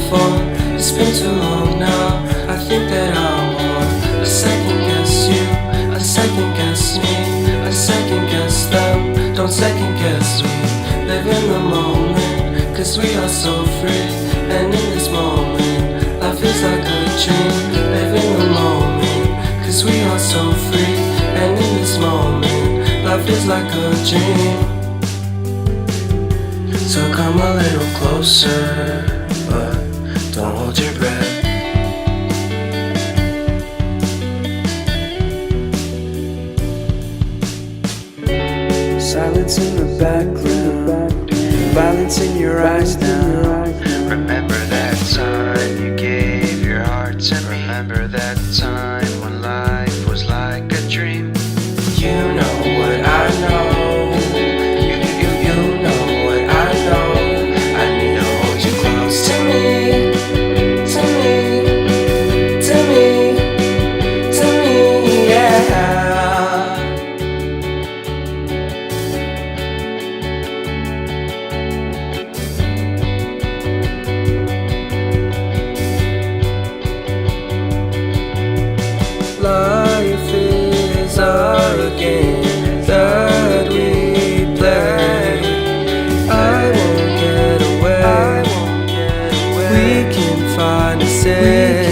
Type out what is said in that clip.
phone. It's been too long now. I think that I'm on. I second guess you, I second guess me, I second guess them. Don't second guess me. Live in the moment, cause we are so free. And in this moment, life is like a dream. Live in the moment, cause we are so free. And in this moment, life is like a dream. So come a little closer, but don't hold your breath. Silence in the background, violence in your eyes now. Remember that time you gave your heart to me. Remember that time when life was like a dream. You know what I know. You know what I know. I need to hold you close to me, to me, to me, to me, yeah. Life is a game that we play. I won't get away. We can find a safe